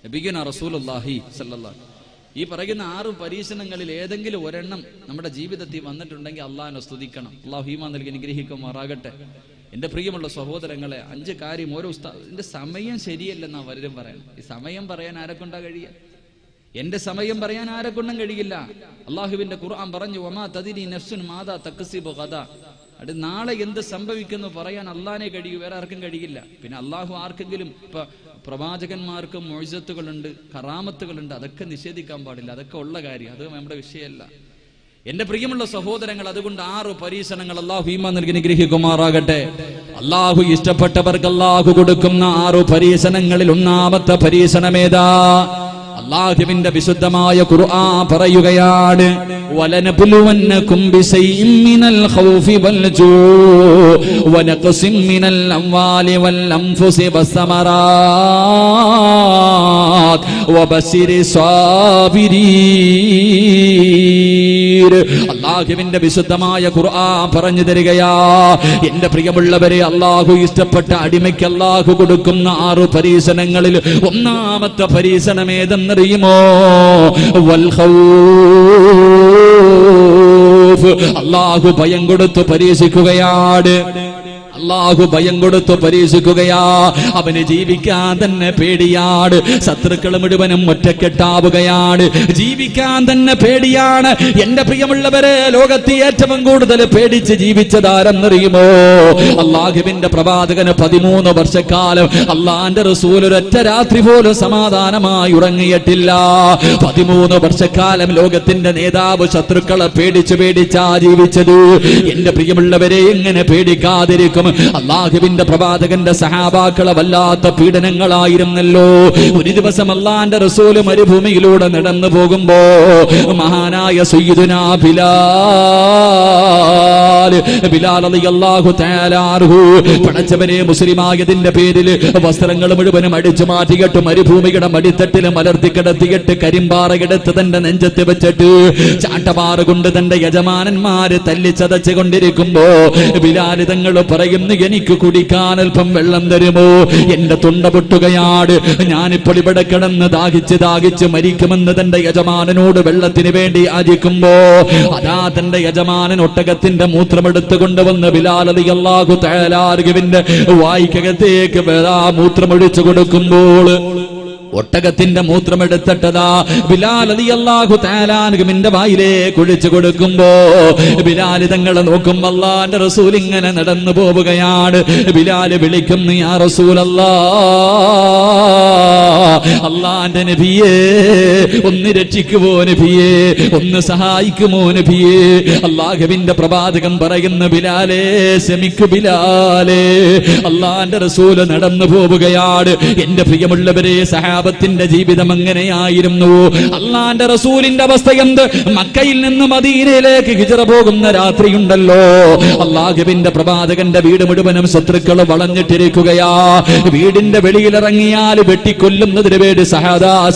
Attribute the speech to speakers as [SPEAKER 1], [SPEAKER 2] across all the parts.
[SPEAKER 1] നബിയുന റസൂലുള്ളാഹി സ്വല്ലല്ലാഹു അലൈഹി. ഈ പറയുന്ന 6 പരീക്ഷണങ്ങളിൽ ഏതെങ്കിലും ഒരെണ്ണം നമ്മുടെ ജീവിതത്തിൽ വന്നിട്ടുണ്ടെങ്കിൽ അള്ളാഹിനെ സ്തുതിക്കണം. അള്ളാഹു ഈമാൻ നൽകി അനുഗ്രഹിക്കുമാറാകട്ടെ. എൻ്റെ പ്രിയമുള്ള സഹോദരങ്ങളെ, 5 കാര്യം ഓരോ ഇതിന്റെ സമയം ശരിയല്ലെന്നാ പലരും പറയണം. ഈ സമയം പറയാൻ ആരെക്കൊണ്ടാ കഴിയുക? എന്റെ സമയം പറയാൻ ആരെക്കൊണ്ടും കഴിയില്ല. അള്ളാഹുവിന്റെ ഖുർആൻ പറഞ്ഞു, വമാ തദ്രി നഫ്സുൻ മാദാ തക്സിബു ഗദാ. അത് നാളെ എന്ത് സംഭവിക്കുന്നു പറയാൻ അള്ളാഹിനെ കഴിയൂ, വേറെ ആർക്കും കഴിയില്ല. പിന്നെ അള്ളാഹു ആർക്കെങ്കിലും ഇപ്പൊ പ്രവാചകന്മാർക്ക് മുഅ്ജിസത്തുകളുണ്ട്, കറാമത്തുകളുണ്ട്, അതൊക്കെ നിഷേധിക്കാൻ പാടില്ല. അതൊക്കെ ഉള്ള കാര്യം, അത് നമ്മുടെ വിഷയമല്ല. എന്റെ പ്രിയമുള്ള സഹോദരങ്ങൾ, അതുകൊണ്ട് 6 പരീക്ഷണങ്ങൾ അള്ളാഹു ഈമാൻ നൽകി അനുഗ്രഹിക്കുമാറാകട്ടെ. അള്ളാഹു ഇഷ്ടപ്പെട്ടവർക്ക് അള്ളാഹു കൊടുക്കുന്ന 6 പരീക്ഷണങ്ങളിൽ ഒന്നാമത്തെ പരീക്ഷണമേതാ? അല്ലാഹുവിന്റെ വിശുദ്ധമായ ഖുർആൻ പറയുകയാണ്, വലനബ്ലുവന്നകും ബിശൈഇൻ മിനൽ ഖൗഫി വൽ ജൂഇ വനഖസിൻ മിനൽ അംവാലി വൽ അൻഫുസി വസ്സമറാത്ത് വബശിരിസ് സാബിരീൻ. അല്ലാഹുവിന്റെ വിശുദ്ധമായ ഖുർആൻ പറഞ്ഞു തരികയാ, എന്റെ പ്രിയമുള്ളവരെ, അല്ലാഹു ഇഷ്ടപ്പെട്ട അടിമയ്ക്ക് അല്ലാഹു കൊടുക്കുന്ന 6 പരീക്ഷണങ്ങളിൽ ഒന്നാമത്തെ പരീക്ഷണം ഏതെന്നറിയുമോ? വൽ ഖൗഫ്. അല്ലാഹു ഭയം കൊടുത്ത് പരീക്ഷിക്കുകയാണ്. അല്ലാഹു ഭയം കൊടുത്തു പരീക്ഷിക്കുകയാ. അവന് ജീവിക്കാൻ തന്നെ പേടിയാണ്. ശത്രുക്കൾ മുഴുവനും ഒറ്റക്കെട്ടാവുകയാണ്. ജീവിക്കാൻ തന്നെ പേടിയാണ്. എന്റെ പ്രിയമുള്ളവരെ, ലോകത്ത് ഏറ്റവും കൂടുതൽ പേടിച്ച് ജീവിച്ചതാരെന്നറിയുമോ? അല്ലാഹുവിന്റെ പ്രവാചകന് 13 വർഷക്കാലം അള്ളാന്റെ റസൂൽ ഒരൊറ്റ രാത്രി പോലും സമാധാനമായി ഉറങ്ങിയിട്ടില്ല. 13 വർഷക്കാലം ലോകത്തിന്റെ നേതാവ് ശത്രുക്കളെ പേടിച്ചാ ജീവിച്ചത്. എന്റെ പ്രിയമുള്ളവരെ, എങ്ങനെ പേടിക്കാതിരിക്കും? അല്ലാഹുവിന്റെ പ്രവാചകന്റെ സഹാബാക്കളെ വല്ലാത്ത പീഡനങ്ങളായിരുന്നല്ലോ. ഒരു ദിവസം അല്ലാഹുവിന്റെ റസൂൽ മരുഭൂമിയിലൂടെ നടന്നു പോകുമ്പോ മഹാനായ സയ്യിദുനാ ബിലാൽ റളിയല്ലാഹു തആല അൻഹു പടച്ചവനെ മുസ്ലിമായതിന്റെ പേരിൽ വസ്ത്രങ്ങൾ മുഴുവനും അടിച്ചു മാറ്റിയിട്ട് മരുഭൂമിയുടെ മടിത്തട്ടിൽ മലർത്തി കിടത്തിയിട്ട് കരിമ്പാറയെടുത്ത് തന്റെ നെഞ്ചത്ത് വെച്ചിട്ട് ചാട്ടമാറ് കൊണ്ട് തന്റെ യജമാനന്മാര് തല്ലിച്ചതച്ചു കൊണ്ടിരിക്കുമ്പോ ബിലാൽ തങ്ങൾ പറയും, എനിക്ക് കുടിക്കാൻ അല്പം വെള്ളം തരുമോ? എന്റെ തൊണ്ട പൊട്ടുകയാണ്. ഞാനിപ്പോൾ ഇവിടെ കിടന്ന് ദാഹിച്ച് മരിക്കുമെന്ന് തന്റെ യജമാനനോട് വെള്ളത്തിന് വേണ്ടി യാചിക്കുമ്പോ അതാ തന്റെ യജമാനൻ ഒട്ടകത്തിന്റെ മൂത്രമെടുത്ത് കൊണ്ടുവന്ന് ബിലാൽ റളിയല്ലാഹു തആല അൻഹുവിന്റെ വായ്ക്കകത്തേക്ക് മൂത്രമൊഴിച്ചു കൊടുക്കുമ്പോൾ ഒട്ടകത്തിന്റെ മൂത്രമെടുത്തിട്ടതാ ബിലാൽ റളിയല്ലാഹു തആല അൻഹുവിന്റെ വായിലേ കുഴിച്ചു കൊടുക്കുമ്പോ ബിലാൽ തങ്ങളെ നോക്കുമ്പോൾ അല്ലാഹുവിന്റെ റസൂൽ ഇങ്ങനെ നടന്നു പോവുകയാണ്. ബിലാൽ വിളിക്കുന്നു, യാ റസൂലല്ലാഹ്, അല്ലാഹുവിന്റെ നബിയേ, ഒന്ന് രക്ഷിക്കുമോ നബിയേ, ഒന്ന് സഹായിക്കുമോ നബിയേ? അല്ലാഹുവിന്റെ പ്രവാചകൻ പറയുന്നു, ബിലാലേ, ക്ഷമിക്കു ബിലാലേ. അല്ലാഹുവിന്റെ റസൂൽ നടന്നു പോവുകയാണ്. എന്റെ പ്രിയമുള്ളവരെ, സഹാബത്തിന്റെ ജീവിതം എങ്ങനെയായിരുന്നു? അല്ലാഹുവിന്റെ റസൂലിന്റെ അവസ്ഥ എന്ത്? മക്കയിൽ നിന്ന് മദീനയിലേക്ക് ഹിജ്റ പോകുന്ന രാത്രിയുണ്ടല്ലോ, അല്ലാഹുവിന്റെ പ്രവാചകന്റെ വീട് മുഴുവനും ശത്രുക്കൾ വളഞ്ഞിട്ടിരിക്കുകയാ. വീടിന്റെ വെളിയിലിറങ്ങിയാൽ വെട്ടിക്കൊല്ലുന്നതിന് വേണ്ടി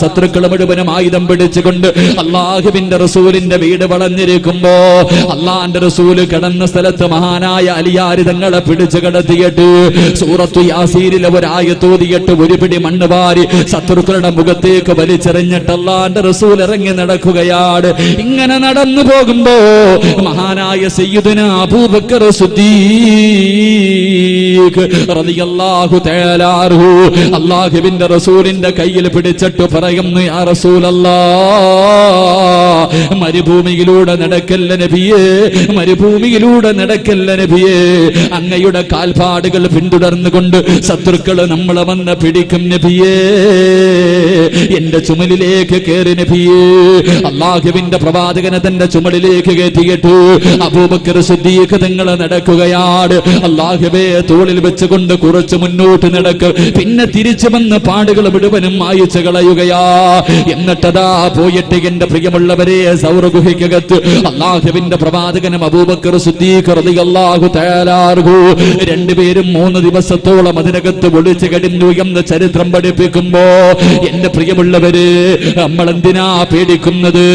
[SPEAKER 1] ശത്രുക്കൾ മുഴുവനും ആയുധം പിടിച്ചുകൊണ്ട് അല്ലാഹുവിന്റെ റസൂലിന്റെ വീട് വളഞ്ഞിരിക്കുമ്പോ അല്ലാഹുവിന്റെ റസൂല് കിടന്ന സ്ഥലത്ത് മഹാനായ അലിയാർ തങ്ങളെ പിടിച്ചു കിടത്തിയിട്ട് സൂറത്തു യാസീനിലെ ഒരായത്തോതിയിട്ട് ഒരു പിടി മണ്ണ് വാരി ശത്രുക്കളുടെ മുഖത്തേക്ക് വലിച്ചെറിഞ്ഞിട്ട് അല്ലാഹുവിന്റെ റസൂൽ ഇറങ്ങി നടക്കുകയാണ്. ഇങ്ങനെ നടന്നു പോകുമ്പോ മഹാനായ സയ്യിദുനാ അബൂബക്കർ സിദ്ദീഖ് റളിയല്ലാഹു തആല അൻഹു അല്ലാഹുവിന്റെ റസൂലിന്റെ കയ്യിൽ പിടിച്ചിട്ട് പറയുന്നു, യാ റസൂലല്ലാഹ്, മരുഭൂമിയിലൂടെ നടക്കല്ല നബിയേ, മരുഭൂമിയിലൂടെ നടക്കല്ല നബിയേ. അങ്ങയുടെ കാൽപ്പാടുകൾ പിന്തുടർന്നുകൊണ്ട് ശത്രുക്കൾ നമ്മളെ വന്ന് പിടിക്കും നബിയേ. എന്റെ ചുമലിലേക്ക് കയറി നബിയേ. അല്ലാഹുവിന്റെ പ്രവാചകനെ തന്റെ ചുമലിലേക്ക് കയറ്റിയിട്ട് അബൂബക്കർ സിദ്ദീഖ് തങ്ങൾ നടക്കുകയാണ്. അല്ലാഹുവേ, തോളിൽ വെച്ചുകൊണ്ട് കുറച്ച് മുന്നോട്ട് നടക്ക്, പിന്നെ തിരിച്ചു വന്ന് പാടുകൾ മുഴുവനും മായിച്ചു കളയുകയാ. എന്നിട്ടതാ പോയിട്ട് എന്റെ പ്രിയമുള്ളവരെ, സൗർ ഗുഹയ്ക്കകത്ത് അല്ലാഹുവിന്റെ പ്രവാചകനും അബൂബക്കർ സിദ്ദീഖ് റളിയല്ലാഹു തആല അൻഹു രണ്ടുപേരും 3 ദിവസത്തോളം അതിനകത്ത് ഒളിച്ചു കഴിഞ്ഞു എന്ന് ചരിത്രം പഠിപ്പിക്കുമ്പോ എന്റെ പ്രിയമുള്ളവര്, നമ്മൾ എന്തിനാ പേടിക്കുന്നത്?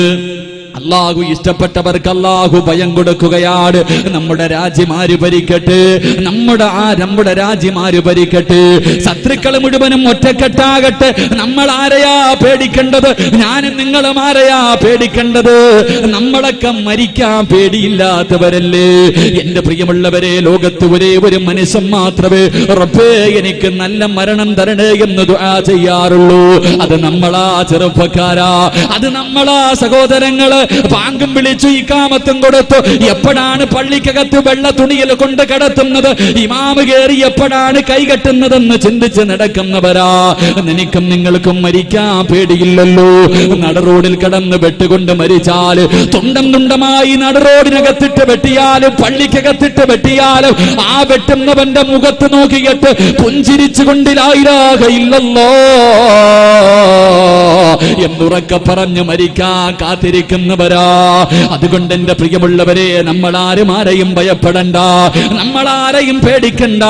[SPEAKER 1] അള്ളാഹു ഇഷ്ടപ്പെട്ടവർക്ക് അള്ളാഹു ഭയം കൊടുക്കുകയാണ്. നമ്മുടെ രാജ്യമാര് ഭരിക്കട്ടെ, നമ്മുടെ രാജ്യമാര് ഭരിക്കട്ടെ, ശത്രുക്കൾ മുഴുവനും ഒറ്റക്കെട്ടാകട്ടെ. നമ്മൾ ആരെയാ പേടിക്കേണ്ടത്? ഞാനും നിങ്ങളും ആരെയാ പേടിക്കേണ്ടത്? നമ്മളൊക്കെ മരിക്കാൻ പേടിയില്ലാത്തവരല്ലേ? എന്റെ പ്രിയമുള്ളവരെ, ലോകത്ത് ഒരേ ഒരു മനുഷ്യൻ മാത്രമേ റബ്ബേ എനിക്ക് നല്ല മരണം തരണേ എന്ന് ദുആ ചെയ്യാറുള്ളൂ. അത് നമ്മളാ ചെറുപ്പക്കാരാ, അത് നമ്മളാ സഹോദരങ്ങള്. പാങ്കും വിളിച്ചു ഇഖാമത്തും കൊടുത്തു. എപ്പോഴാണ് പള്ളിക്കകത്ത് വെള്ള തുണിയിൽ കൊണ്ട് കിടത്തുന്നത്, ഇമാമ് കയറി എപ്പോഴാണ് കൈകെട്ടുന്നതെന്ന് ചിന്തിച്ച് നടക്കുന്നവരാ. നിനക്കും നിങ്ങൾക്കും മരിക്കാൻ പേടിയില്ലല്ലോ. നടറോഡിൽ കിടന്ന് വെട്ടുകൊണ്ട് മരിച്ചാൽ, തുണ്ടം തുണ്ടമായി നടറോഡിനകത്തിട്ട് വെട്ടിയാലും പള്ളിക്കകത്തിട്ട് വെട്ടിയാലും ആ വെട്ടുന്നവന്റെ മുഖത്ത് നോക്കിയിട്ട് പുഞ്ചിരിച്ചുകൊണ്ട് ലാ ഇലാഹ ഇല്ലല്ലാഹ് എന്നുറക്കെ പറഞ്ഞു മരിക്കാൻ കാത്തിരിക്കുന്നവരാ. അതുകൊണ്ട് എന്റെ പ്രിയമുള്ളവരെ, നമ്മളാരും ആരെയും ഭയപ്പെടണ്ട, നമ്മളാരെയും പേടിക്കണ്ട.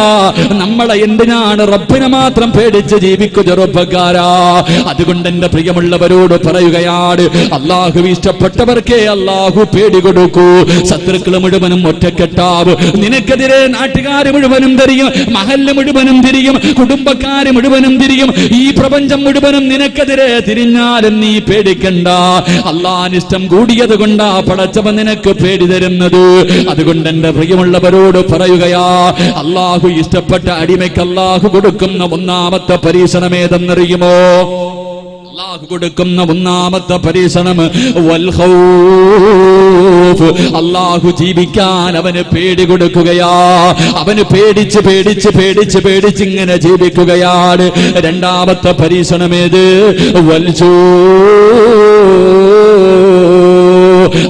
[SPEAKER 1] നമ്മളെ എന്തിനാണ് റബ്ബിനെ മാത്രം പേടിച്ച് ജീവിക്കു ചെറുപ്പക്കാരാ. അതുകൊണ്ട് എന്റെ പ്രിയമുള്ളവരോട് പറയുകയാണ്, അള്ളാഹു ഇഷ്ടപ്പെട്ടവർക്കേ അള്ളാഹു പേടി കൊടുക്കൂ. ശത്രുക്കൾ മുഴുവനും ഒറ്റക്കെട്ടാവ്. നിനക്കെതിരെ നാട്ടുകാര് മുഴുവനും തിരിയും, മഹല്ല് മുഴുവനും തിരിയും, കുടുംബക്കാര് മുഴുവനും തിരിയും, ഈ പ്രപഞ്ചം മുഴുവനും നിനക്കെതിരെ തിരിഞ്ഞാലും നീ പേടിക്കണ്ട. അള്ളാഹിനിഷ്ടം കൂടിയത് കൊണ്ടാ പടച്ചവൻ നിനക്ക് പേടി തരുന്നത്. അതുകൊണ്ട് എന്റെ പ്രിയമുള്ളവരോട് പറയുകയാ, അള്ളാഹു ഇഷ്ടപ്പെട്ട അടിമയ്ക്ക് അള്ളാഹു കൊടുക്കുന്ന ഒന്നാമത്തെ പരീക്ഷണമേതെന്നറിയുമോ? അള്ളാഹു കൊടുക്കുന്ന ഒന്നാമത്തെ പരീക്ഷണം വൽ ഖൗഫ്. അള്ളാഹു ജീവിക്കാൻ അവന് പേടി കൊടുക്കുകയാ. അവന് പേടിച്ച് പേടിച്ച് പേടിച്ച് പേടിച്ച് ഇങ്ങനെ ജീവിക്കുകയാണ്. രണ്ടാമത്തെ പരീക്ഷണമേത്? വൽ ജൂ.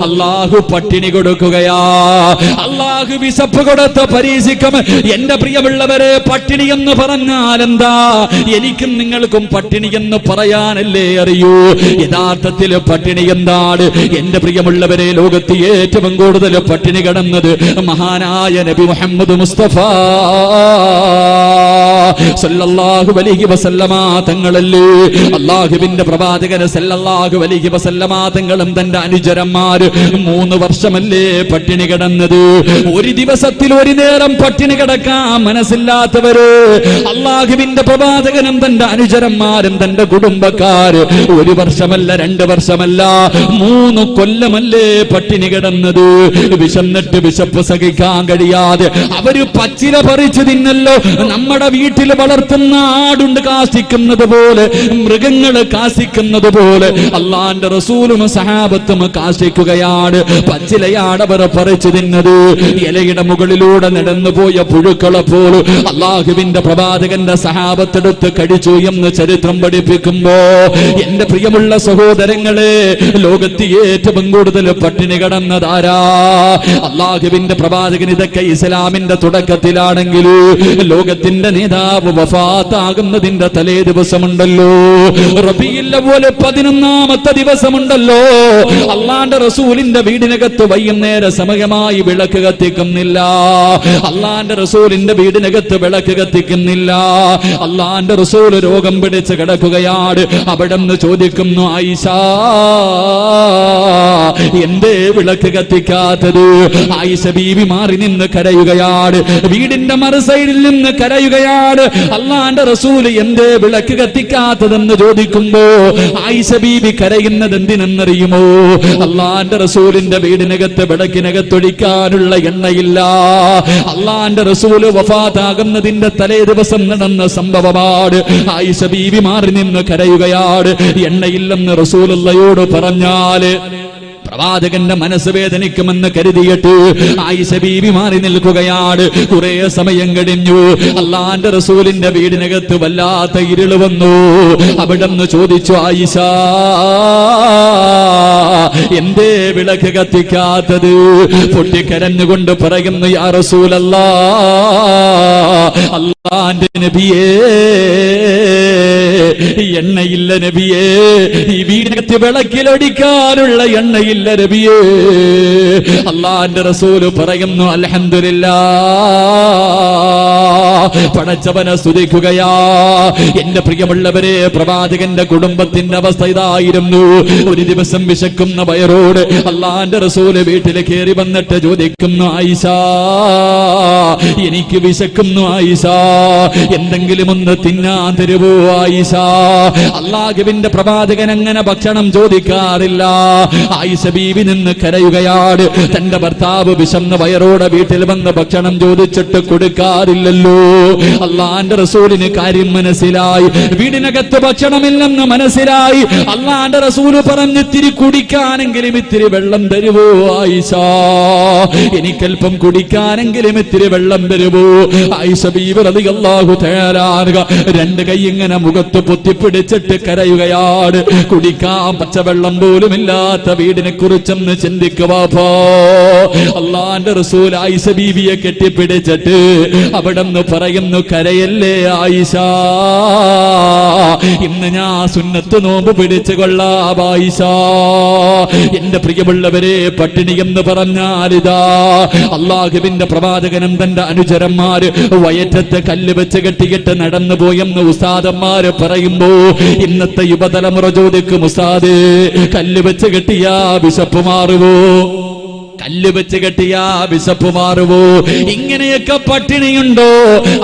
[SPEAKER 1] അള്ളാഹു പട്ടിണി കൊടുക്കുകയാ. അള്ളാഹു വിശപ്പ് കൊടുത്ത് പരീക്ഷിക്കും. എന്റെ പ്രിയമുള്ളവരെ, പട്ടിണി എന്ന് പറഞ്ഞാൽ എന്താ? എനിക്കും നിങ്ങൾക്കും പട്ടിണി എന്ന് പറയാനല്ലേ അറിയൂ. യഥാർത്ഥത്തിൽ പട്ടിണി എന്താണ്? എന്റെ പ്രിയമുള്ളവരെ, ലോകത്ത് ഏറ്റവും കൂടുതൽ പട്ടിണി കിടന്നത് മഹാനായ നബി മുഹമ്മദ് മുസ്തഫ സല്ലല്ലാഹു അലൈഹി വസല്ലമ തങ്ങളല്ലേ. അള്ളാഹുവിന്റെ പ്രവാചകൻ സല്ലല്ലാഹു അലൈഹി വസല്ലമ തങ്ങളും തന്റെ അനുചരന്മാര് 3 വർഷമല്ലേ പട്ടിണി കിടന്നത്. ഒരു ദിവസത്തിൽ ഒരു നേരം പട്ടിണി കിടക്കാൻ മനസ്സില്ലാത്തവര് അള്ളാഹുവിന്റെ പ്രവാചകനും തന്റെ അനുചരന്മാരും തന്റെ കുടുംബക്കാര് 1 വർഷമല്ല, 2 വർഷമല്ല, 3 കൊല്ലമല്ലേ പട്ടിണി കിടന്നത്. വിശന്നിട്ട് വിശപ്പ് സഹിക്കാൻ കഴിയാതെ അവര് പച്ചില പറിച്ചു തിന്നല്ലോ. നമ്മുടെ വീട്ടിൽ വളർത്തുന്ന ആടുണ്ട് കാശിക്കുന്നത് പോലെ, മൃഗങ്ങള് കാശിക്കുന്നത് പോലെ അള്ളാന്റെ റസൂലും സഹാബത്തും കാശിക്കുകയാണ്. പച്ചിലയാണ് അവർ പറിച്ചു തിന്നത്. ഇലയുടെ മുകളിലൂടെ നടന്നുപോയ പുഴുക്കളെ പോലും അള്ളാഹുവിന്റെ പ്രവാചകന്റെ സഹാബത്തെടുത്ത് കടിച്ചു എന്ന് ചരിത്രം പഠിപ്പിക്കുമ്പോ, എന്റെ പ്രിയമുള്ള സഹോദരങ്ങളെ, ലോകത്ത് ഏറ്റവും കൂടുതൽ പട്ടിണി കിടന്നതാരാ? അള്ളാഹുവിന്റെ പ്രവാചകൻ. ഇതൊക്കെ ഇസ്ലാമിന്റെ തുടക്കത്തിലാണെങ്കിൽ ലോകത്തിന്റെ നേതാവ് വഫാത്താകുന്നതിന്റെ തലേ ദിവസമുണ്ടല്ലോ, റബീഉൽ അവ്വൽ 11ാമത്തെ ദിവസമുണ്ടല്ലോ, അള്ളാന്റെ റസൂലിന്റെ വീടിനകത്ത് വൈകുന്നേര സമയമായി വിളക്ക് കത്തിക്കുന്നില്ല. അള്ളാന്റെ റസൂലിന്റെ വീടിനകത്ത് വിളക്ക് കത്തിക്കുന്നില്ല. അള്ളാന്റെ റസൂൽ രോഗം പിടിച്ച് കിടക്കുകയാണ്. അവിടെ നിന്ന് ചോദിക്കുന്നു, ആയിഷ എന്തേ വിളക്ക് കത്തിക്കാത്തത്? ആയിഷ ബീവി മാറി നിന്ന് കരയുകയാണ്. വീടിന്റെ മറു സൈഡിൽ നിന്ന് കരയുകയാണ്. അള്ളാന്റെ റസൂല് എന്തേ വിളക്ക് കത്തിക്കാത്തതെന്ന് ചോദിക്കുമ്പോ ആയിഷ ബീവി കരയുന്നത് എന്തിനെന്നറിയുമോ? അള്ളാന്റെ റസൂലിന്റെ വീടിനകത്ത് വിളക്കിനകത്തൊഴിക്കാനുള്ള എണ്ണയില്ല. അള്ളാന്റെ റസൂല് വഫാത്താകുന്നതിന്റെ തലേ ദിവസം നടന്ന സംഭവമാണ്. ആയിഷ ബീവി മാറി നിന്ന് കരയുകയാണ്. എണ്ണയില്ലെന്ന് റസൂലുള്ളയോട് പറഞ്ഞാല് പ്രവാചകന്റെ മനസ്സ് വേദനിക്കുമെന്ന് കരുതിയിട്ട് ആയിഷ ബീവി മാറി നിൽക്കുകയാണ്. കുറെ സമയം കഴിഞ്ഞു. അള്ളാന്റെ റസൂലിന്റെ വീടിനകത്ത് വല്ലാത്ത ഇരുള് വന്നു. അവിടെന്ന് ചോദിച്ചു, ആയിഷ എന്തേ വിളക്ക് കത്തിക്കാത്തത്? പൊട്ടിക്കരഞ്ഞുകൊണ്ട് പറയുന്നു, യാ റസൂലല്ലാഹ്, അള്ളാന്റെ നബിയേ, എണ്ണയില്ല നബിയേ, ഈ വീടിനകത്ത് വിളക്കിലടിക്കാനുള്ള എണ്ണയില്ല നബിയേ. അല്ലാഹുവിന്റെ റസൂല് പറയുന്നു അൽഹംദുലില്ലാഹ്, പടച്ചവനെ സ്തുതിക്കുകയാ. എന്റെ പ്രിയമുള്ളവരെ, പ്രവാചകന്റെ കുടുംബത്തിന്റെ അവസ്ഥ ഇതായിരുന്നു. ഒരു ദിവസം വിശക്കുന്ന വയറോട് അല്ലാഹുവിന്റെ റസൂല് വീട്ടിൽ കയറി വന്നിട്ട് ചോദിക്കുന്നു, ആയിഷ എനിക്ക് വിശക്കുന്നു ആയിഷ, എന്തെങ്കിലും ഒന്ന് തിന്നാൻ തരുവോ ആയിഷ? അല്ലാഹുവിന്റെ പ്രവാചകൻ അങ്ങനെ ഭക്ഷണം ചോദിക്കാറില്ല. ആയിഷ ബീവി നിന്ന് കരയുകയാണ്. തന്റെ ഭർത്താവ് വിശന്ന വയറോടെ വീട്ടിൽ വന്ന് ഭക്ഷണം ചോദിച്ചിട്ട് കൊടുക്കാറില്ലല്ലോ. അല്ലാഹുവിന്റെ റസൂലിന് കാര്യം മനസ്സിലായി. വീടിനകത്ത് ഭക്ഷണമില്ലെന്ന് മനസ്സിലായി. അല്ലാഹുവിന്റെ റസൂല് പറഞ്ഞു, ഇത്തിരി കുടിക്കാനെങ്കിലും ഇത്തിരി വെള്ളം തരുവോ ആയിഷ? എനിക്കല്പം കുടിക്കാനെങ്കിലും ഇത്തിരി വെള്ളം തരുവോ? ആയിഷ ബീവി റളിയല്ലാഹു തആല അൻഹ രണ്ട് കൈ ഇങ്ങനെ മുഖത്ത് പൊത്തിപ്പിടിച്ചിട്ട് കരയുകയാണ്. കുടിക്കാൻ പച്ചവെള്ളം പോലും ഇല്ലാത്ത വീടിനെ കുറിച്ചൊന്ന് ചിന്തിക്കുവാ. അല്ലാഹുവിന്റെ റസൂൽ ആയിഷ ബീവിയെ കെട്ടിപ്പിടിച്ചിട്ട് അവിടെന്ന് പറയുന്നു, കരയല്ലേ ആയിഷ, ഇന്ന് ഞാൻ സുന്നത്ത് നോമ്പ് പിടിച്ചു കൊള്ളാം ആയിഷ. എന്റെ പ്രിയമുള്ളവരെ, പട്ടിണി എന്ന് പറഞ്ഞാലിതാ അല്ലാഹുവിന്റെ പ്രവാചകനും തന്റെ അനുചരന്മാര് വയറ്റത്ത് കല്ല് വെച്ച് കെട്ടിയിട്ട് നടന്നു പോയെന്ന് ഉസ്താദന്മാര് പറയുമ്പോ ഇന്നത്തെ യുവതലമുറ ചോദിക്കും, ഉസ്താദ് കല്ല് വെച്ച് കെട്ടിയാ വിശപ്പ് മാറുവോ? കല്ല് വെച്ച് കെട്ടിയാ വിശപ്പ് മാറുവോ? ഇങ്ങനെയൊക്കെ പട്ടിണിയുണ്ടോ?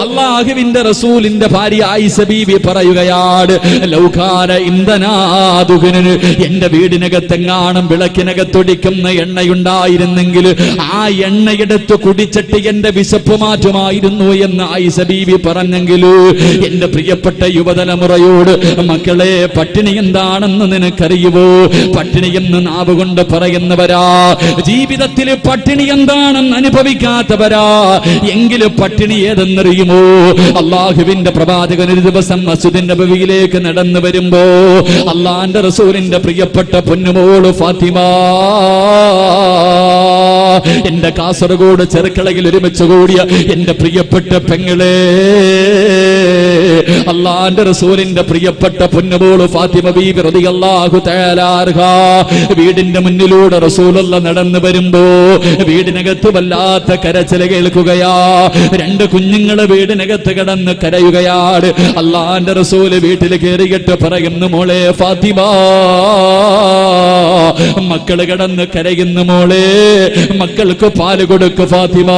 [SPEAKER 1] അല്ലാഹുവിന്റെ റസൂലിന്റെ ഭാര്യ ആയിഷ ബീവി പറയുകയാണ്, ലൗകാന ഇന്ധനാദുഹുനു, എന്റെ വീടിനകത്തെങ്ങാണം വിളക്കിനകത്തൊടിക്കുന്ന എണ്ണയുണ്ടായിരുന്നെങ്കിൽ ആ എണ്ണയെടുത്ത് കുടിച്ചിട്ട് എന്റെ വിശപ്പ് മാറ്റുമായിരുന്നു എന്ന് ആയിഷ ബീവി പറഞ്ഞെങ്കിലോ. എന്റെ പ്രിയപ്പെട്ട യുവതലമുറയോട്, മക്കളെ, പട്ടിണി എന്താണെന്ന് നിനക്കറിയുവോ? പട്ടിണി എന്ന് നാവ് കൊണ്ട് പറയുന്നവരാ, ജീവിതത്തിൽ പട്ടിണി എന്താണെന്ന് അനുഭവിക്കാത്തവരാ. എങ്കിലും പട്ടിണി ഏതെന്നറിയുമോ? അല്ലാഹുവിന്റെ പ്രവാചകൻ ഒരു ദിവസം മസ്ജിദ് നബവിയിലേക്ക് നടന്നു വരുമ്പോ അല്ലാഹുവിന്റെ റസൂലിന്റെ പ്രിയപ്പെട്ട പൊന്നുമോള് ഫാത്തിമ, എന്റെ കാസർഗോഡ് ചെറുക്കളയിൽ ഒരുമിച്ച് കൂടിയ എന്റെ പ്രിയപ്പെട്ട പെങ്ങളെ, അല്ലാഹുവിന്റെ റസൂലിന്റെ പ്രിയപ്പെട്ട പൊന്നുമോള് ഫാത്തിമ ബീബി റളിയല്ലാഹു തആല അൻഹ വീടിന്റെ മുന്നിലൂടെ റസൂലുള്ളാഹി നടന്നു വരുമ്പോ വീടിനകത്ത് വല്ലാത്ത കരച്ചിൽ കേൾക്കുകയാ. രണ്ട് കുഞ്ഞുങ്ങള് വീടിനകത്ത് കിടന്ന് കരയുകയാണ്. അല്ലാഹുവിന്റെ റസൂല് വീട്ടിൽ കയറിയിട്ട് പറയുന്നു, മോളെ ഫാത്തിമ, മക്കള് കിടന്ന് കരയുന്നു മോളെ, മക്കൾക്ക് പാല് കൊടുക്കു ഫാത്തിമ.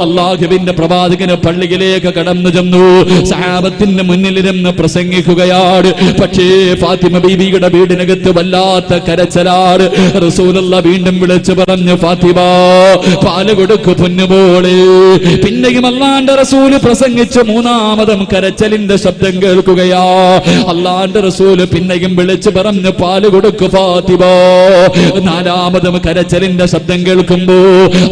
[SPEAKER 1] അല്ലാഹുവിന്റെ പ്രവാചകന് പള്ളിയിലേക്ക് കടന്നു ചെന്നു. സഹാബത്തിന്റെ മുന്നിലിരുന്ന് പ്രസംഗിക്കുകയാണ്. പക്ഷേ ഫാത്തിമ ബീവിയുടെ വീടിനകത്ത് വല്ലാത്ത കരച്ചിലാണ്. റസൂലുള്ളാഹി വീണ്ടും വിളിച്ചു പറഞ്ഞു, ഫാത്തിമ, പാല് കൊടുക്കു പൊന്നുമോളെ. പിന്നെയും അല്ലാഹുവിന്റെ റസൂല് പ്രസംഗിച്ച് മൂന്നാമതും കരച്ചിലിന്റെ ശബ്ദം കേൾക്കുകയാ. അല്ലാഹുവിന്റെ റസൂല് പിന്നെയും വിളിച്ചു പറഞ്ഞു, പാല് കൊടുക്കു ഫാത്തിമ. നാലാമതും കരച്ചിലിന്റെ ശബ്ദം കേൾക്കുമ്പോ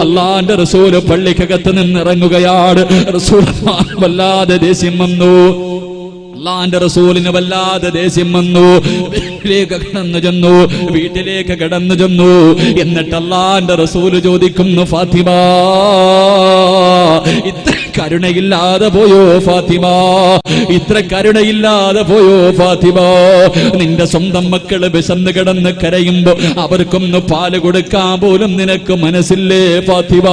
[SPEAKER 1] അല്ലാഹുവിന്റെ റസൂല് പള്ളിക്കകത്ത് നിന്നിറങ്ങുകയാണ്. റസൂലുള്ളാഹി വല്ലാതെ ദേഷ്യം വന്നു. അല്ലാഹുവിന്റെ റസൂലിന് വല്ലാതെ ദേഷ്യം വന്നു. വീട്ടിലേക്ക് കടന്നു ചെന്നു. എന്നിട്ട് അല്ലാഹുവിന്റെ റസൂല് ചോദിക്കുന്നു, ഫാത്തിമ, ഇത്ര കരുണയില്ലാതെ പോയോ ഫാത്തിമ? ഇത്ര കരുണയില്ലാതെ പോയോ ഫാത്തിമ? നിന്റെ സ്വന്തം മക്കള് വിശന്ന് കിടന്ന് കരയുമ്പോ അവർക്കൊന്ന് പാല് കൊടുക്കാൻ പോലും നിനക്ക് മനസ്സില്ലേ ഫാത്തിമ?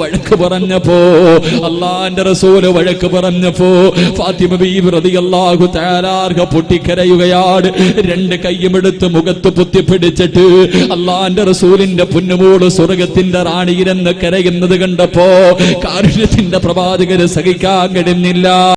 [SPEAKER 1] വഴക്ക് പറഞ്ഞപ്പോ, അല്ലാഹുവിന്റെ റസൂല് വഴക്ക് പറഞ്ഞപ്പോ ഫാത്തിമ ബീവി റളിയല്ലാഹു തആല അൻഹ പൊട്ടിക്കരയുകയാണ്. രണ്ട് കൈയുമെടുത്ത് മുഖത്ത് പൊത്തിപ്പിടിച്ചിട്ട് അല്ലാഹുവിന്റെ റസൂലിന്റെ പൊന്നുമോള് സ്വർഗത്തിന്റെ റാണിയിരെന്ന് കരയുന്നത് കണ്ടപ്പോ കാരുണ്യത്തിന്റെ പ്രവാചകന് സഹിക്കാൻ കഴിഞ്ഞില്ല.